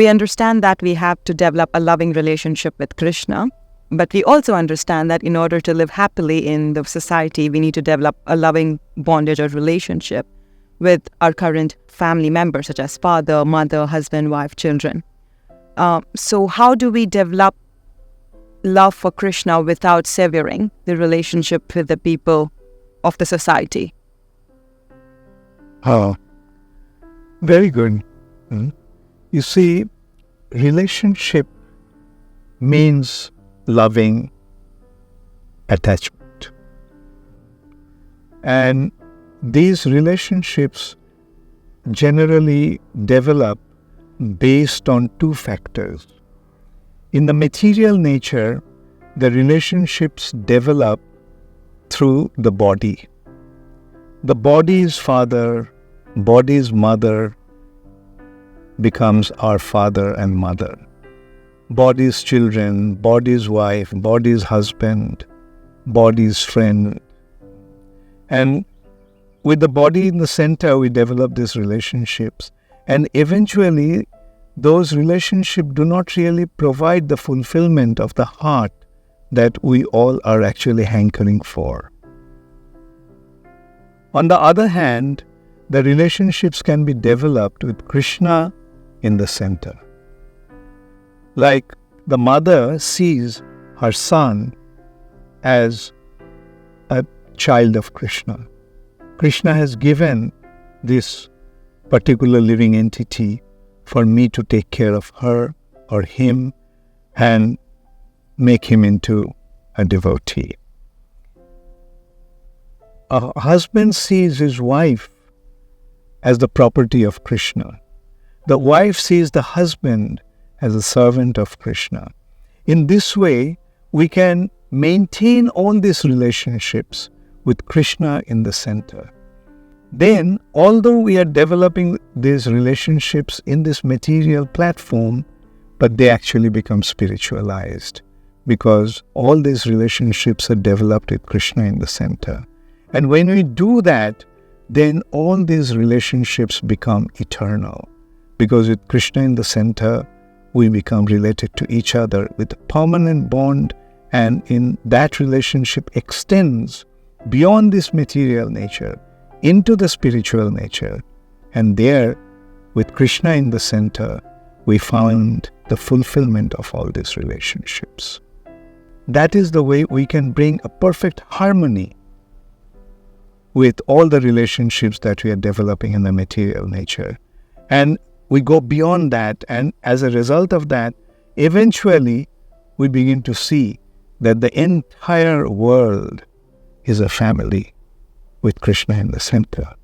We understand that we have to develop a loving relationship with Krishna, but we also understand that in order to live happily in the society, we need to develop a loving bondage or relationship with our current family members, such as father, mother, husband, wife, children. So how do we develop love for Krishna without severing the relationship with the people of the society? Very good. You see, relationship means loving attachment. And these relationships generally develop based on two factors. In the material nature, the relationships develop through the body. The body's father, body's mother becomes our father and mother. Body's children, body's wife, body's husband, body's friend. And with the body in the center, we develop these relationships. And eventually, those relationships do not really provide the fulfillment of the heart that we all are actually hankering for. On the other hand, the relationships can be developed with Krishna in the center. Like the mother sees her son as a child of Krishna. Krishna has given this particular living entity for me to take care of her or him and make him into a devotee. A husband sees his wife as the property of Krishna. The wife sees the husband as a servant of Krishna. In this way, we can maintain all these relationships with Krishna in the center. Then, although we are developing these relationships in this material platform, but they actually become spiritualized because all these relationships are developed with Krishna in the center. And when we do that, then all these relationships become eternal. Because with Krishna in the center, we become related to each other with a permanent bond, and in that relationship extends beyond this material nature into the spiritual nature. And there, with Krishna in the center, we found the fulfillment of all these relationships. That is the way we can bring a perfect harmony with all the relationships that we are developing in the material nature. And we go beyond that, and as a result of that, eventually we begin to see that the entire world is a family with Krishna in the center.